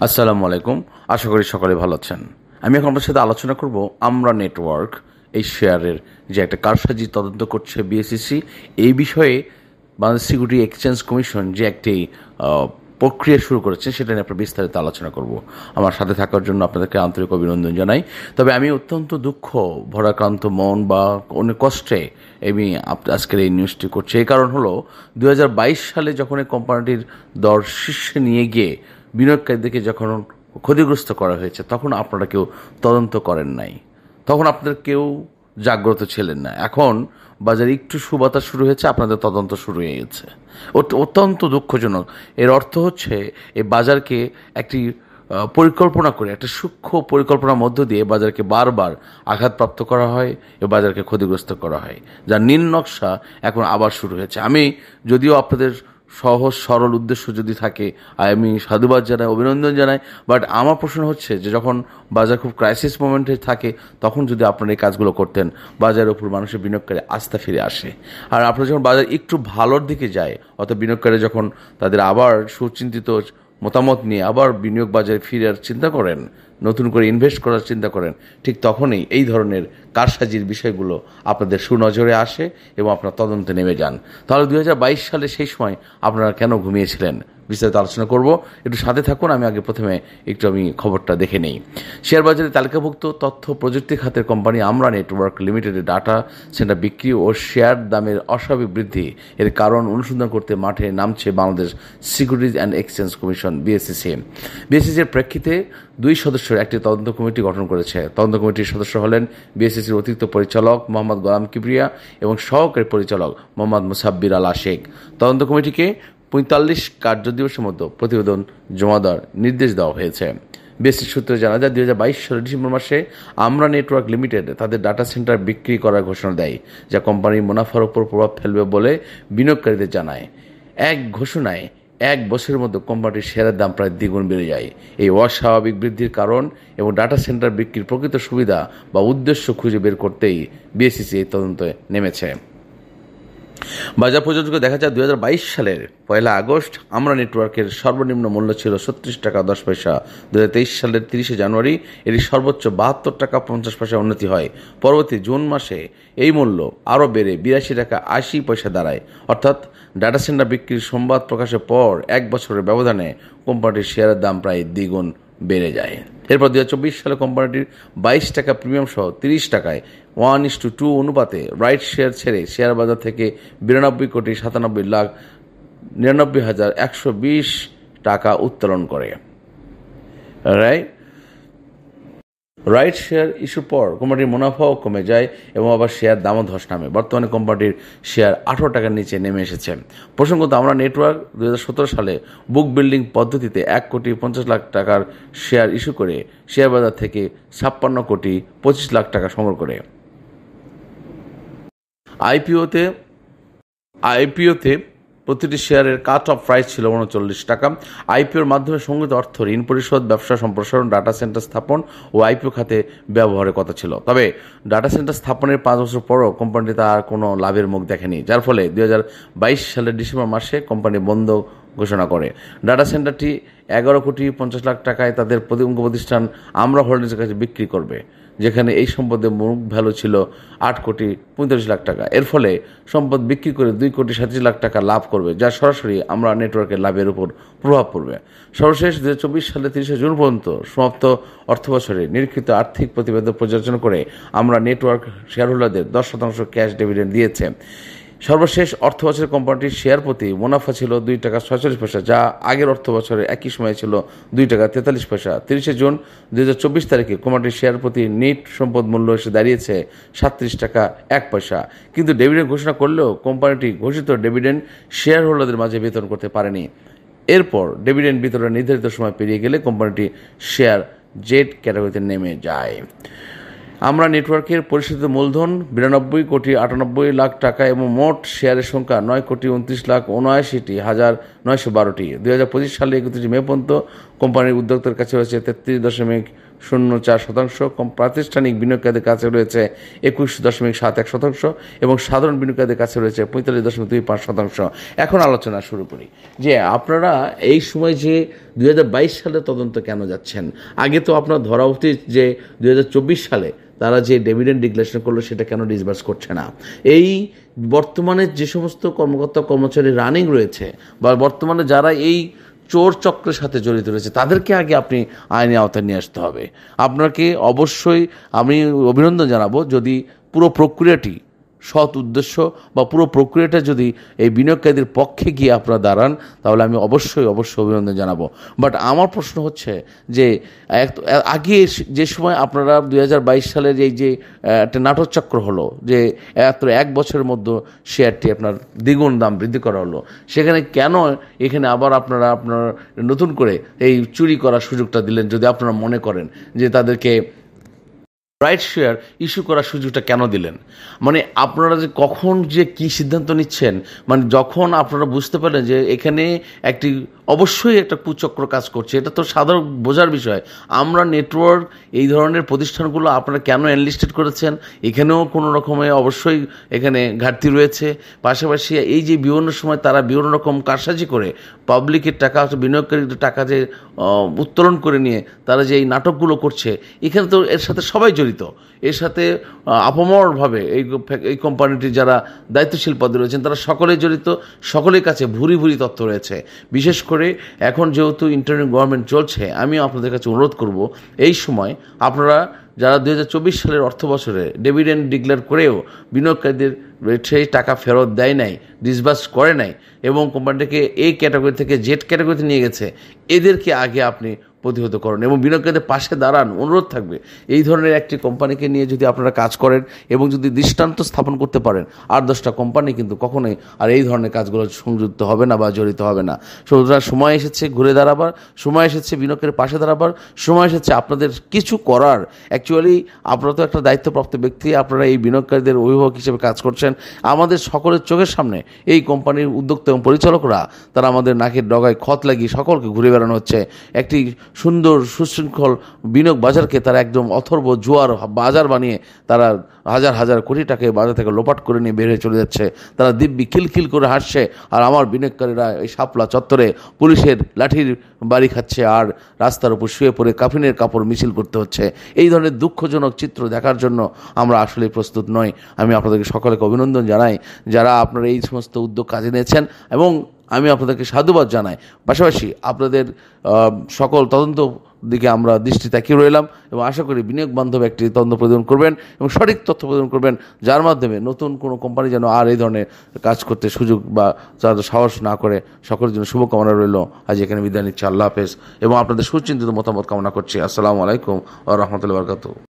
আসসালামু আলাইকুম। আশা করি সকলে ভালো আছেন। আমি এখন আপনার সাথে আলোচনা করব আমরা নেটওয়ার্ক এই শেয়ারের যে একটা কারসাজি তদন্ত করছে বিএসইসি, এই বিষয়ে বাংলাদেশ সিকিউরিটি এক্সচেঞ্জ কমিশন যে একটি প্রক্রিয়া শুরু করেছে সেটা নিয়ে আপনার বিস্তারিত আলোচনা করব। আমার সাথে থাকার জন্য আপনাদেরকে আন্তরিক অভিনন্দন জানাই। তবে আমি অত্যন্ত দুঃখ ভরাক্রান্ত মন বা অনেক কষ্টে আমি আজকের এই নিউজটি করছি। এই কারণ হলো 2022 সালে যখন এই কোম্পানিটির দর শীর্ষে নিয়ে গিয়ে বিনিয়োগকারীদেরকে যখন ক্ষতিগ্রস্ত করা হয়েছে তখন আপনারা কেউ তদন্ত করেন নাই, তখন আপনাদের কেউ জাগ্রত ছিলেন না। এখন বাজারে একটু সুবাতাস শুরু হয়েছে, আপনাদের তদন্ত শুরু হয়ে গেছে। অত্যন্ত দুঃখজনক। এর অর্থ হচ্ছে এই বাজারকে একটি পরিকল্পনা করে, একটা সূক্ষ্ম পরিকল্পনার মধ্য দিয়ে বাজারকে বারবার আঘাতপ্রাপ্ত করা হয় এবং বাজারকে ক্ষতিগ্রস্ত করা হয়, যার নীল নকশা এখন আবার শুরু হয়েছে। আমি যদিও আপনাদের সহজ সরল উদ্দেশ্য যদি থাকে আমি সাধুবাদ জানাই, অভিনন্দন জানাই, বাট আমার প্রশ্ন হচ্ছে যে যখন বাজার খুব ক্রাইসিস মোমেন্টে থাকে তখন যদি আপনারা এই কাজগুলো করতেন, বাজারের উপর মানুষের বিনিয়োগকারী আস্থা ফিরে আসে। আর আপনারা যখন বাজার একটু ভালোর দিকে যায়, অর্থাৎ বিনিয়োগকারী যখন তাদের আবার সুচিন্তিত মতামত নিয়ে আবার বিনিয়োগ বাজারে ফিরার চিন্তা করেন, নতুন করে ইনভেস্ট করার চিন্তা করেন, ঠিক তখনই এই ধরনের কারসাজির বিষয়গুলো আপনাদের সুনজরে আসে এবং আপনারা তদন্তে নেমে যান। তাহলে 2022 সালে সেই সময় আপনারা কেন ঘুমিয়েছিলেন, বিস্তারিত আলোচনা করব। একটু সাথে থাকুন। আমি প্রথমে আমি খবরটা দেখে নেই। শেয়ার বাজারে তালিকাভুক্ত তথ্য প্রযুক্তি খাতের কোম্পানি আমরা নেটওয়ার্ক লিমিটেডের ডাটা সেন্টার বিক্রি ও শেয়ার দামের অস্বাভাবিক বৃদ্ধি এর কারণ অনুসন্ধান করতে মাঠে নামছে Bangladesh Securities and Exchange Commission BSEC. বিএসইসির প্রেক্ষিতে 2 সদস্যের একটি তদন্ত কমিটি গঠন করেছে। তদন্ত কমিটির সদস্য হলেন বিএসইসির অতিরিক্ত পরিচালক মোহাম্মদ গোলাম কিবরিয়া এবং সহকারী পরিচালক মোহাম্মদ মুসাব্বির আল আশেক। তদন্ত কমিটিকে 45 কার্যদিবসের মধ্যে প্রতিবেদন জমা দেওয়ার নির্দেশ দেওয়া হয়েছে। বিএসসি সূত্রে জানা যায় 2022 সালের ডিসেম্বর মাসে আমরা নেটওয়ার্ক লিমিটেড তাদের ডাটা সেন্টার বিক্রি করার ঘোষণা দেয়, যা কোম্পানির মুনাফার উপর প্রভাব ফেলবে বলে বিনিয়োগকারীদের জানায়। এক ঘোষণায় 1 বছরের মধ্যে কোম্পানির শেয়ারের দাম প্রায় দ্বিগুণ বেড়ে যায়। এই অস্বাভাবিক বৃদ্ধির কারণ এবং ডাটা সেন্টার বিক্রির প্রকৃত সুবিধা বা উদ্দেশ্য খুঁজে বের করতেই বিএসইসি এই তদন্তে নেমেছে। বাজার পর্যবেক্ষণে দেখা যায় 2022 সালের 1 আগস্ট আমরা নেটওয়ার্কের সর্বনিম্ন মূল্য ছিল 36 টাকা 10 পয়সা। 2023 সালের 30 জানুয়ারি এটি সর্বোচ্চ 72 টাকা 50 পয়সা উন্নতি হয়। পরবর্তী জুন মাসে এই মূল্য আরও বেড়ে 82 টাকা 80 পয়সা দাঁড়ায়। অর্থাৎ ডাটা সেন্টার বিক্রির সংবাদ প্রকাশের পর 1 বছরের ব্যবধানে কোম্পানিটির শেয়ারের দাম প্রায় দ্বিগুণ বেড়ে যায়। এরপর 2024 সালে কোম্পানিটির 22 টাকা প্রিমিয়াম সহ 30 টাকায় 1:2 অনুপাতে রাইট শেয়ার ছেড়ে শেয়ার বাজার থেকে 92,97,99,120 টাকা উত্তোলন করে। রাইট শেয়ার ইস্যুর পর কোম্পানির মুনাফাও কমে যায় এবং আবার শেয়ার দামও ধস নামে। বর্তমানে কোম্পানির শেয়ার 18 টাকার নিচে নেমে এসেছে। প্রসঙ্গত আমরা নেটওয়ার্ক 2017 সালে বুক বিল্ডিং পদ্ধতিতে 1,50,00,000 টাকার শেয়ার ইস্যু করে শেয়ার বাজার থেকে 56,25,00,000 টাকা সংগ্রহ করে। আইপিওতে প্রতিটি শেয়ারের কাট অফ প্রাইস ছিল 39 টাকা। আইপিওর মাধ্যমে সংগৃহীত অর্থ ঋণ পরিশোধ, ব্যবসা সম্প্রসারণ, ডাটা সেন্টার স্থাপন ও আইপিও খাতে ব্যবহারের কথা ছিল। তবে ডাটা সেন্টার স্থাপনের 5 বছর পরও কোম্পানিটি তার কোনো লাভের মুখ দেখেনি, যার ফলে 2022 সালের ডিসেম্বর মাসে কোম্পানি বন্ধ ঘোষণা করে। ডাটা সেন্টারটি 11,50,00,000 টাকায় তাদের অঙ্গ প্রতিষ্ঠান আমরা হোল্ডিংসের কাছে বিক্রি করবে, যেখানে এই সম্পদের মুখ ভ্যালু ছিল 8,45,00,000 টাকা। এর ফলে সম্পদ বিক্রি করে 2,37,00,000 টাকা লাভ করবে, যা সরাসরি আমরা নেটওয়ার্কের লাভের উপর প্রভাব পড়বে। সর্বশেষ 2024 সালে 30 জুন পর্যন্ত সমাপ্ত অর্থবছরে নিরীক্ষিত আর্থিক প্রতিবেদন পর্যালোচনা করে আমরা নেটওয়ার্ক শেয়ারহোল্ডারদের 10% ক্যাশ ডিভিডেন্ড দিয়েছে। সর্বশেষ অর্থ বছরে কোম্পানিটির শেয়ার প্রতি মুনাফা ছিল 2 টাকা 46 পয়সা, যা আগের অর্থ বছরে একই সময়ে ছিল 2 টাকা 43 পয়সা। 30 জুন 2024 তারিখে কোম্পানিটির শেয়ার প্রতি নেট সম্পদ মূল্য এসে দাঁড়িয়েছে 37 টাকা 1 পয়সা। কিন্তু ডিভিডেন্ড ঘোষণা করলেও কোম্পানিটি ঘোষিত ডিভিডেন্ড শেয়ার হোল্ডারদের মাঝে বিতরণ করতে পারেনি। এরপর ডিভিডেন্ড বিতরণের নির্ধারিত সময় পেরিয়ে গেলে কোম্পানিটি শেয়ার জেড ক্যাটাগরিতে নেমে যায়। আমরা নেটওয়ার্কের পরিশোধিত মূলধন 92,98,00,000 টাকা এবং মোট শেয়ারের সংখ্যা 9,29,79,912টি। 2025 সালে 31 মে পর্যন্ত কোম্পানির উদ্যোক্তার কাছে রয়েছে 33.5 0.04%, প্রাতিষ্ঠানিক বিনিয়োগকারীদের কাছে রয়েছে 21.71%, এবং সাধারণ বিনিয়োগকারীদের কাছে রয়েছে 45.25%। এখন আলোচনা শুরু করি যে আপনারা এই সময় যে 2022 সালে তদন্ত কেন যাচ্ছেন। আগে তো আপনার ধরা উচিত যে 2024 সালে তারা যে ডিভিডেন্ড ডিক্লারেশন করলো সেটা কেন ডিসবার্স করছে না। এই বর্তমানে যে সমস্ত কর্মকর্তা কর্মচারী রানিং রয়েছে বা বর্তমানে যারা এই চোর চক্রের সাথে জড়িত রয়েছে তাদেরকে আগে আপনি আইনি আওতায় নিয়ে আসতে হবে। আপনাকে অবশ্যই আমি অভিনন্দন জানাবো যদি পুরো প্রক্রিয়াটি সৎ উদ্দেশ্য বা পুরো প্রক্রিয়াটা যদি এই বিনিয়োগকারীদের পক্ষে গিয়ে আপনারা দাঁড়ান তাহলে আমি অবশ্যই অভিনন্দন জানাবো। বাট আমার প্রশ্ন হচ্ছে যে আগে যে সময় আপনারা 2022 সালের এই যে একটা নাটকচক্র হলো যে এক বছরের মধ্যে শেয়ারটি আপনার দ্বিগুণ দাম বৃদ্ধি করা হলো, সেখানে কেন এখানে আবার আপনারা নতুন করে এই চুরি করার সুযোগটা দিলেন? যদি আপনারা মনে করেন যে তাদেরকে রাইট শেয়ার ইস্যু করার সুযোগটা কেন দিলেন? মানে আপনারা যে কখন যে কি সিদ্ধান্ত নিচ্ছেন, মানে যখন আপনারা বুঝতে পারেন যে এখানে একটি অবশ্যই একটা কুচক্র কাজ করছে, এটা তো সাধারণ বোঝার বিষয়। আমরা নেটওয়ার্ক এই ধরনের প্রতিষ্ঠানগুলো আপনারা কেন এনলিস্টেড করেছেন, এখানেও কোনো রকমের অবশ্যই এখানে ঘাটতি রয়েছে। পাশাপাশি এই যে বিভিন্ন সময় তারা বিভিন্ন রকম কারসাজি করে পাবলিকের টাকা, বিনিয়োগকারীদের টাকা যে উত্তোলন করে নিয়ে তারা যে এই নাটকগুলো করছে, এখানে তো এর সাথে সবাই জড়িত। এর সাথে আপামরভাবে এই কোম্পানিটির যারা দায়িত্বশীল পদে রয়েছেন তারা সকলেই জড়িত, সকলের কাছে ভুরি তথ্য রয়েছে। বিশেষ করে এখন যেহেতু ইন্টারিম গভর্নমেন্ট চলছে, আমিও আপনাদের কাছে অনুরোধ করব এই সময় আপনারা যারা 2024 সালের অর্থ বছরে ডিভিডেন্ড ডিক্লেয়ার করেও বিনিয়োগকারীদের সেই টাকা ফেরত দেয় নাই, ডিসবার্স করে নাই এবং কোম্পানিটাকে এই ক্যাটাগরি থেকে জেড ক্যাটাগরিতে নিয়ে গেছে, এদেরকে আগে আপনি প্রতিহত করুন এবং বিনিয়োগকারীদের পাশে দাঁড়ান। অনুরোধ থাকবে এই ধরনের একটি কোম্পানিকে নিয়ে যদি আপনারা কাজ করেন এবং যদি দৃষ্টান্ত স্থাপন করতে পারেন, 8-10টা কোম্পানি কিন্তু কখনোই আর এই ধরনের কাজগুলো সংযুক্ত হবে না বা জড়িত হবে না। সুতরাং সময় এসেছে ঘুরে দাঁড়াবার, সময় এসেছে বিনিয়োগের পাশে দাঁড়াবার, সময় এসেছে আপনাদের কিছু করার। অ্যাকচুয়ালি আপনারা তো একটা দায়িত্বপ্রাপ্ত ব্যক্তি, আপনারা এই বিনিয়োগকারীদের অভিভাবক হিসেবে কাজ করছেন। আমাদের সকলের চোখের সামনে এই কোম্পানির উদ্যোক্তা এবং পরিচালকরা তারা আমাদের নাকের ডগায় খত লাগিয়ে সকলকে ঘুরে বেড়ানো হচ্ছে। একটি সুন্দর সুশৃঙ্খল বিনিয়োগ বাজারকে তারা একদম অথর্ব জুয়ার বাজার বানিয়ে তারা হাজার কোটি টাকা বাজার থেকে লোপাট করে নিয়ে বের হয়ে চলে যাচ্ছে। তারা দিব্যি খিলখিল করে হাসছে, আর আমার বিনিয়োগকারীরা এই শাপলা চত্বরে পুলিশের লাঠির বাড়ি খাচ্ছে আর রাস্তার উপর শুয়ে পড়ে কাফিনের কাপড় মিছিল করতে হচ্ছে। এই ধরনের দুঃখজনক চিত্র দেখার জন্য আমরা আসলে প্রস্তুত নই। আমি আপনাদেরকে সকলকে অভিনন্দন জানাই যারা আপনারা এই সমস্ত উদ্যোগ কাজে নিয়েছেন এবং আমি আপনাদেরকে সাধুবাদ জানাই। পাশাপাশি আপনাদের সকল তদন্ত দিকে আমরা দৃষ্টি তাকিয়ে রইলাম এবং আশা করি বিনিয়োগ বান্ধব একটি তদন্ত প্রদান করবেন এবং সঠিক তথ্য প্রদান করবেন, যার মাধ্যমে নতুন কোনো কোম্পানি যেন আর এই ধরনের কাজ করতে সুযোগ বা যাদের সাহস না করে। সকলের জন্য শুভকামনা রইল। আজ এখানে বিদায় নিচ্ছি। আল্লাহ হাফেজ এবং আপনাদের সুচিন্তিত মতামত কামনা করছি। আসসালামু আলাইকুম ওয়া রাহমাতুল্লাহি ওয়া বারাকাতুহু।